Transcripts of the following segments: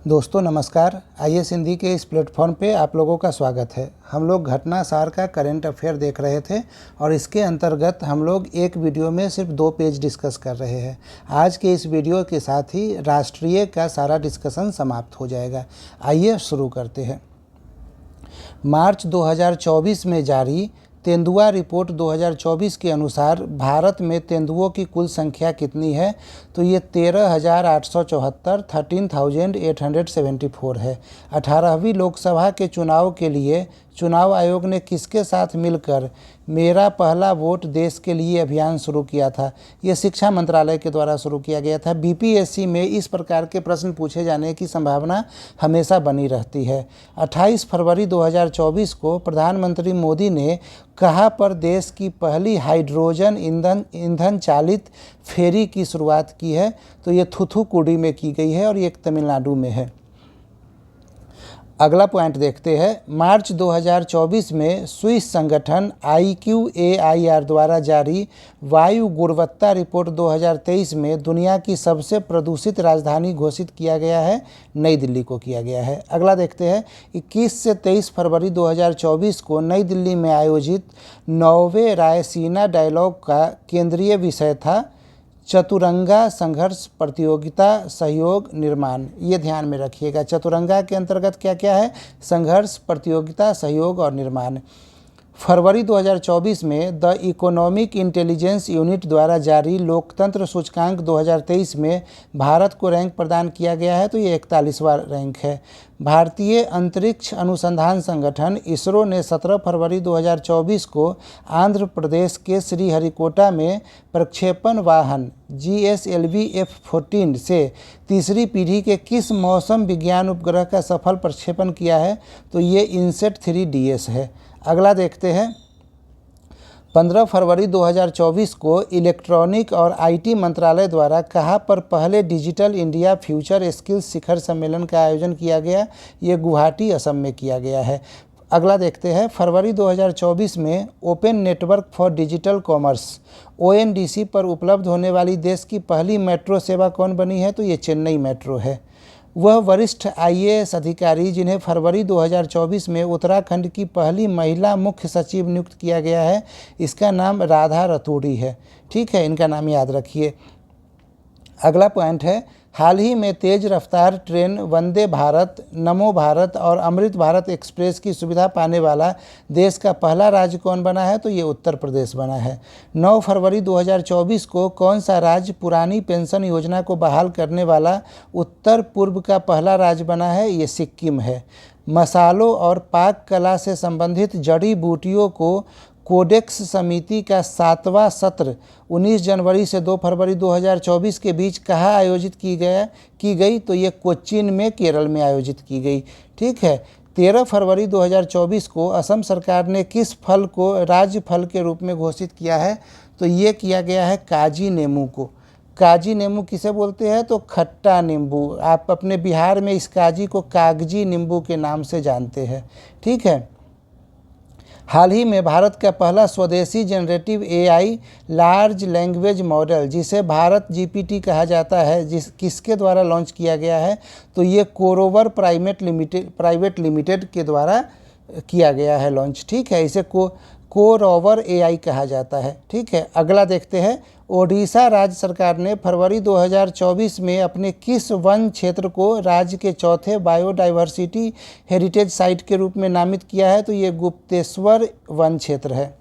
दोस्तों नमस्कार। IAS हिंदी के इस प्लेटफॉर्म पे आप लोगों का स्वागत है। हम लोग घटना सार का करंट अफेयर देख रहे थे और इसके अंतर्गत हम लोग एक वीडियो में सिर्फ 2 पेज डिस्कस कर रहे हैं। आज के इस वीडियो के साथ ही राष्ट्रीय का सारा डिस्कशन समाप्त हो जाएगा। आइए शुरू करते हैं। मार्च 2024 में जारी तेंदुआ रिपोर्ट 2024 के अनुसार भारत में तेंदुओं की कुल संख्या कितनी है? तो ये 13,874 है। 18वीं लोकसभा के चुनाव के लिए चुनाव आयोग ने किसके साथ मिलकर मेरा पहला वोट देश के लिए अभियान शुरू किया था? ये शिक्षा मंत्रालय के द्वारा शुरू किया गया था। BPSC में इस प्रकार के प्रश्न पूछे जाने की संभावना हमेशा बनी रहती है। 28 फरवरी 2024 को प्रधानमंत्री मोदी ने कहाँ पर देश की पहली हाइड्रोजन ईंधन चालित फेरी की शुरुआत की है? तो ये थूथुकुडी में की गई है और ये तमिलनाडु में है। अगला पॉइंट देखते हैं। मार्च 2024 में स्विस संगठन IQAIR द्वारा जारी वायु गुणवत्ता रिपोर्ट 2023 में दुनिया की सबसे प्रदूषित राजधानी घोषित किया गया है, नई दिल्ली को किया गया है। अगला देखते हैं। 21 से 23 फरवरी 2024 को नई दिल्ली में आयोजित 9वें रायसीना डायलॉग का केंद्रीय विषय था चतुरंगा संघर्ष प्रतियोगिता सहयोग निर्माण। ये ध्यान में रखिएगा। चतुरंगा के अंतर्गत क्या क्या है? संघर्ष, प्रतियोगिता, सहयोग और निर्माण। फरवरी 2024 में द इकोनॉमिक इंटेलिजेंस यूनिट द्वारा जारी लोकतंत्र सूचकांक 2023 में भारत को रैंक प्रदान किया गया है, तो ये 41वां रैंक है। भारतीय अंतरिक्ष अनुसंधान संगठन इसरो ने 17 फरवरी 2024 को आंध्र प्रदेश के श्रीहरिकोटा में प्रक्षेपण वाहन GSLV F-14 से तीसरी पीढ़ी के किस मौसम विज्ञान उपग्रह का सफल प्रक्षेपण किया है? तो ये इनसेट 3DS है। अगला देखते हैं। 15 फरवरी 2024 को इलेक्ट्रॉनिक और IT मंत्रालय द्वारा कहाँ पर पहले डिजिटल इंडिया फ्यूचर स्किल्स शिखर सम्मेलन का आयोजन किया गया? ये गुवाहाटी, असम में किया गया है। अगला देखते हैं। फरवरी 2024 में open network for digital commerce ONDC पर उपलब्ध होने वाली देश की पहली मेट्रो सेवा कौन बनी है? तो ये चेन्नई मेट्रो है। वह वरिष्ठ IAS अधिकारी जिन्हें फरवरी 2024 में उत्तराखंड की पहली महिला मुख्य सचिव नियुक्त किया गया है, इसका नाम राधा रतूड़ी है। ठीक है, इनका नाम याद रखिए। अगला पॉइंट है। हाल ही में तेज रफ्तार ट्रेन वंदे भारत, नमो भारत और अमृत भारत एक्सप्रेस की सुविधा पाने वाला देश का पहला राज्य कौन बना है? तो ये उत्तर प्रदेश बना है। 9 फरवरी 2024 को कौन सा राज्य पुरानी पेंशन योजना को बहाल करने वाला उत्तर पूर्व का पहला राज्य बना है? ये सिक्किम है। मसालों और पाक कला से संबंधित जड़ी बूटियों को कोडेक्स समिति का 7वां सत्र 19 जनवरी से 2 फरवरी 2024 के बीच कहाँ आयोजित की गई? तो ये कोच्चिन में, केरल में आयोजित की गई। ठीक है। 13 फरवरी 2024 को असम सरकार ने किस फल को राज्य फल के रूप में घोषित किया है? तो ये किया गया है काजी नींबू को। काजी नींबू किसे बोलते हैं? तो खट्टा नींबू। आप अपने बिहार में इस काजी को कागजी नींबू के नाम से जानते हैं। ठीक है। हाल ही में भारत का पहला स्वदेशी generative AI large language model, जिसे भारत GPT कहा जाता है, किसके द्वारा लॉन्च किया गया है? तो ये कोरोवर प्राइवेट लिमिटेड के द्वारा किया गया है लॉन्च। ठीक है, इसे कोरोवर AI कहा जाता है। ठीक है। अगला देखते हैं। ओडिशा राज्य सरकार ने फरवरी 2024 में अपने किस वन क्षेत्र को राज्य के चौथे बायोडाइवर्सिटी हेरिटेज साइट के रूप में नामित किया है? तो ये गुप्तेश्वर वन क्षेत्र है।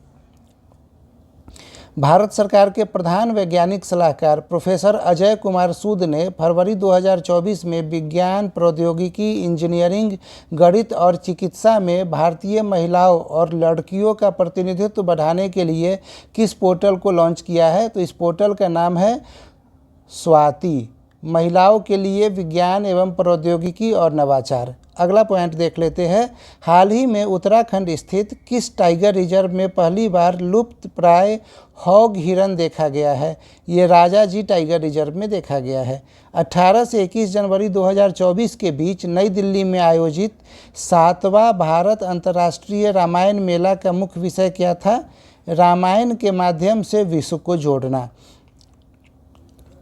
भारत सरकार के प्रधान वैज्ञानिक सलाहकार प्रोफेसर अजय कुमार सूद ने फरवरी 2024 में विज्ञान, प्रौद्योगिकी, इंजीनियरिंग, गणित और चिकित्सा में भारतीय महिलाओं और लड़कियों का प्रतिनिधित्व बढ़ाने के लिए किस पोर्टल को लॉन्च किया है? तो इस पोर्टल का नाम है स्वाति, महिलाओं के लिए विज्ञान एवं प्रौद्योगिकी और नवाचार। अगला पॉइंट देख लेते हैं। हाल ही में उत्तराखंड स्थित किस टाइगर रिजर्व में पहली बार लुप्त प्राय हॉग हिरन देखा गया है? ये राजाजी टाइगर रिजर्व में देखा गया है। 18 से 21 जनवरी 2024 के बीच नई दिल्ली में आयोजित 7वां भारत अंतर्राष्ट्रीय रामायण मेला का मुख्य विषय क्या था? रामायण के माध्यम से विश्व को जोड़ना।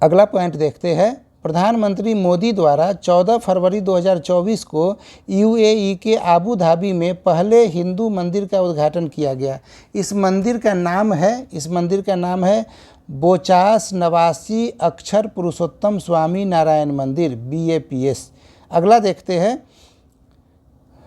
अगला पॉइंट देखते हैं। प्रधानमंत्री मोदी द्वारा 14 फरवरी 2024 को यूएई के आबू धाबी में पहले हिंदू मंदिर का उद्घाटन किया गया। इस मंदिर का नाम है बोचास नवासी अक्षर पुरुषोत्तम स्वामी नारायण मंदिर BAPS। अगला देखते हैं,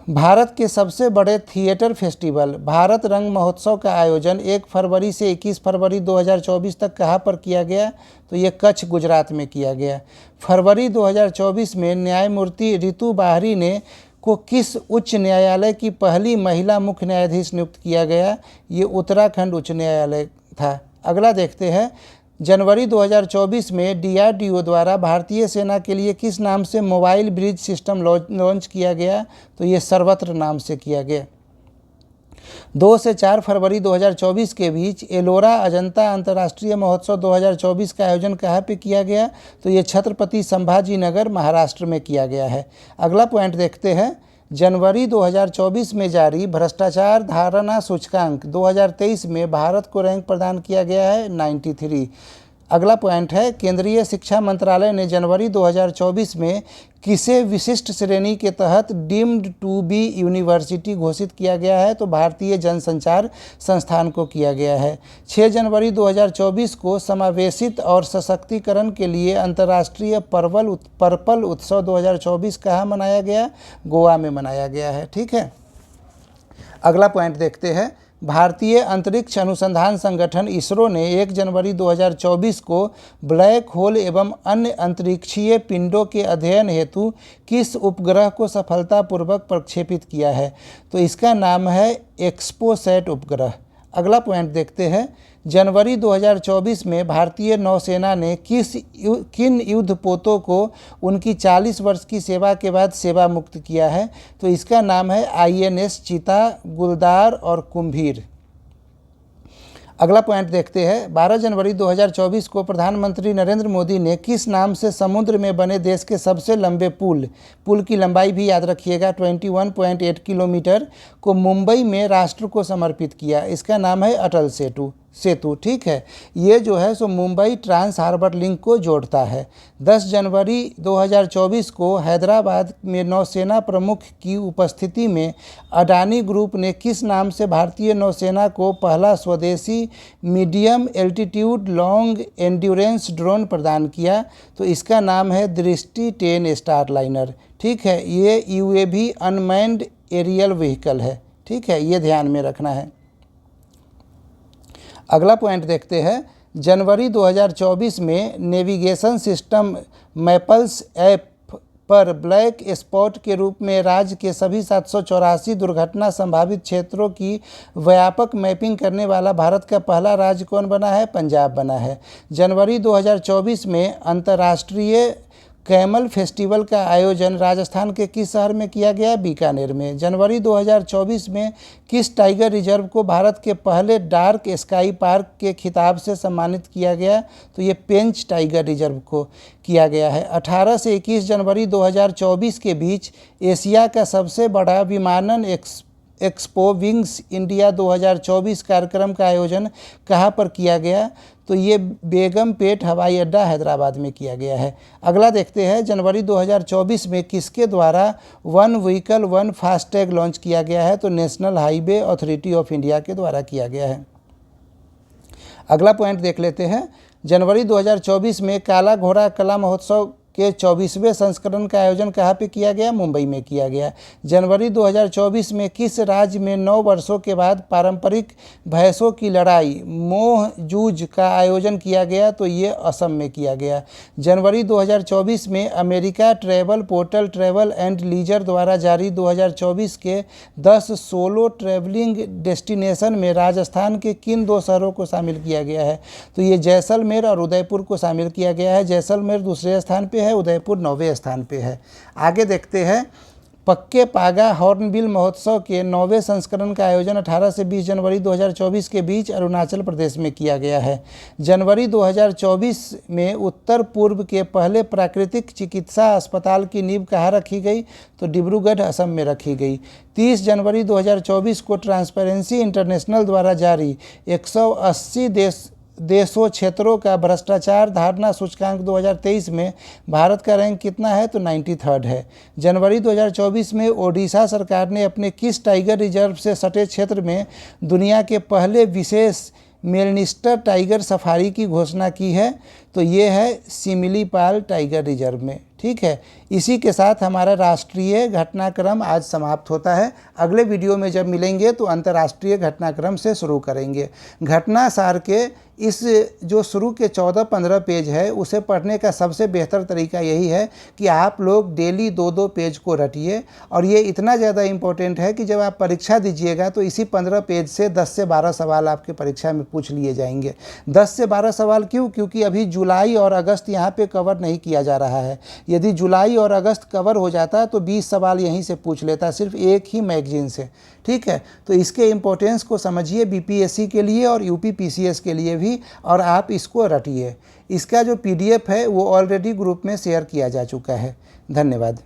भारत के सबसे बड़े थिएटर फेस्टिवल भारत रंग महोत्सव का आयोजन 1 फरवरी से 21 फरवरी 2024 तक कहाँ पर किया गया? तो ये कच्छ, गुजरात में किया गया। फरवरी 2024 में न्यायमूर्ति रितु बाहरी ने को किस उच्च न्यायालय की पहली महिला मुख्य न्यायाधीश नियुक्त किया गया? ये उत्तराखंड उच्च न्यायालय था। अगला देखते हैं, जनवरी 2024 में DRDO द्वारा भारतीय सेना के लिए किस नाम से मोबाइल ब्रिज सिस्टम लॉन्च किया गया? तो ये सर्वत्र नाम से किया गया। 2 से 4 फरवरी 2024 के बीच एलोरा अजंता अंतर्राष्ट्रीय महोत्सव 2024 का आयोजन कहाँ पे किया गया? तो ये छत्रपति संभाजी नगर, महाराष्ट्र में किया गया है। अगला पॉइंट देखते हैं, जनवरी 2024 में जारी भ्रष्टाचार धारणा सूचकांक 2023 में भारत को रैंक प्रदान किया गया है 93। अगला पॉइंट है, केंद्रीय शिक्षा मंत्रालय ने जनवरी 2024 में किसे विशिष्ट श्रेणी के तहत डीम्ड टू बी यूनिवर्सिटी घोषित किया गया है? तो भारतीय जनसंचार संस्थान को किया गया है। 6 जनवरी 2024 को समावेशित और सशक्तिकरण के लिए अंतर्राष्ट्रीय पर्पल उत्सव 2024 कहाँ मनाया गया? गोवा में मनाया गया है। ठीक है, अगला पॉइंट देखते हैं, भारतीय अंतरिक्ष अनुसंधान संगठन इसरो ने 1 जनवरी 2024 को ब्लैक होल एवं अन्य अंतरिक्षीय पिंडों के अध्ययन हेतु किस उपग्रह को सफलतापूर्वक प्रक्षेपित किया है? तो इसका नाम है एक्सपोसैट उपग्रह। अगला पॉइंट देखते हैं, जनवरी 2024 में भारतीय नौसेना ने किन युद्धपोतों को उनकी 40 वर्ष की सेवा के बाद सेवा मुक्त किया है? तो इसका नाम है INS चीता, गुलदार और कुंभीर। अगला पॉइंट देखते हैं, 12 जनवरी 2024 को प्रधानमंत्री नरेंद्र मोदी ने किस नाम से समुद्र में बने देश के सबसे लंबे पुल की लंबाई भी याद रखिएगा 21.8 किलोमीटर को मुंबई में राष्ट्र को समर्पित किया? इसका नाम है अटल सेतु। ठीक है, ये जो है सो मुंबई ट्रांस हार्बर लिंक को जोड़ता है। 10 जनवरी 2024 को हैदराबाद में नौसेना प्रमुख की उपस्थिति में अडानी ग्रुप ने किस नाम से भारतीय नौसेना को पहला स्वदेशी medium altitude long endurance drone प्रदान किया? तो इसका नाम है दृष्टि 10 स्टारलाइनर। ठीक है, ये UAV अनमैन्ड एरियल व्हीकल है। ठीक है, ये ध्यान में रखना है। अगला पॉइंट देखते हैं, जनवरी 2024 में नेविगेशन सिस्टम मैपल्स ऐप पर ब्लैक स्पॉट के रूप में राज्य के सभी 784 दुर्घटना संभावित क्षेत्रों की व्यापक मैपिंग करने वाला भारत का पहला राज्य कौन बना है? पंजाब बना है। जनवरी 2024 में अंतर्राष्ट्रीय कैमल फेस्टिवल का आयोजन राजस्थान के किस शहर में किया गया? बीकानेर में। जनवरी 2024 में किस टाइगर रिजर्व को भारत के पहले डार्क स्काई पार्क के खिताब से सम्मानित किया गया? तो ये पेंच टाइगर रिजर्व को किया गया है। 18 से 21 जनवरी 2024 के बीच एशिया का सबसे बड़ा विमानन एक्सपो विंग्स इंडिया 2024 कार्यक्रम का आयोजन कहाँ पर किया गया? तो ये बेगमपेट हवाई अड्डा हैदराबाद में किया गया है। अगला देखते हैं, जनवरी 2024 में किसके द्वारा one vehicle one FASTag launch किया गया है? तो national highway authority of India के द्वारा किया गया है। अगला पॉइंट देख लेते हैं, जनवरी 2024 में काला घोड़ा कला महोत्सव के 24वें संस्करण का आयोजन कहाँ पे किया गया? मुंबई में किया गया। जनवरी 2024 में किस राज्य में 9 वर्षों के बाद पारंपरिक भैंसों की लड़ाई मोह जूझ का आयोजन किया गया? तो ये असम में किया गया। जनवरी 2024 में America travel portal travel and leisure द्वारा जारी 2024 के 10 सोलो ट्रैवलिंग डेस्टिनेशन में राजस्थान के किन 2 शहरों को शामिल किया गया है? तो ये जैसलमेर और उदयपुर को शामिल किया गया है। जैसलमेर दूसरे स्थान पे है, उदयपुर 9वें स्थान पे है। आगे देखते हैं, पक्के पागा हॉर्नबिल महोत्सव के 9वें संस्करण का आयोजन 18 से 20 जनवरी 2024 के बीच अरुणाचल प्रदेश में किया गया है। जनवरी 2024 में उत्तर पूर्व के पहले प्राकृतिक चिकित्सा अस्पताल की नींव कहाँ रखी गई? तो डिब्रूगढ़ असम में रखी गई। 30 जनवरी 2024 को ट्रांसपेरेंसी इंटरनेशनल द्वारा जारी देशों क्षेत्रों का भ्रष्टाचार धारणा सूचकांक 2023 में भारत का रैंक कितना है? तो 93rd है। जनवरी 2024 में ओडिशा सरकार ने अपने किस टाइगर रिजर्व से सटे क्षेत्र में दुनिया के पहले विशेष मेलनिस्टर टाइगर सफारी की घोषणा की है? तो ये है सिमिलीपाल टाइगर रिजर्व में। ठीक है, इसी के साथ हमारा राष्ट्रीय घटनाक्रम आज समाप्त होता है। अगले वीडियो में जब मिलेंगे तो अंतर्राष्ट्रीय घटनाक्रम से शुरू करेंगे। घटना सार के इस जो शुरू के 14-15 पेज है उसे पढ़ने का सबसे बेहतर तरीका यही है कि आप लोग डेली 2-2 पेज को रटिए। और ये इतना ज़्यादा इम्पोर्टेंट है कि जब आप परीक्षा दीजिएगा तो इसी 15 पेज से 10 से 12 सवाल आपके परीक्षा में पूछ लिए जाएंगे। 10 से 12 सवाल क्यों? क्योंकि अभी जुलाई और अगस्त यहाँ पे कवर नहीं किया जा रहा है। यदि जुलाई और अगस्त कवर हो जाता तो 20 सवाल यहीं से पूछ लेता, सिर्फ एक ही मैगजीन से। ठीक है, तो इसके इम्पोर्टेंस को समझिए बीपीएससी के लिए और यूपी पीसीएस के लिए भी, और आप इसको रटिए। इसका जो पीडीएफ है वो ऑलरेडी ग्रुप में शेयर किया जा चुका है। धन्यवाद।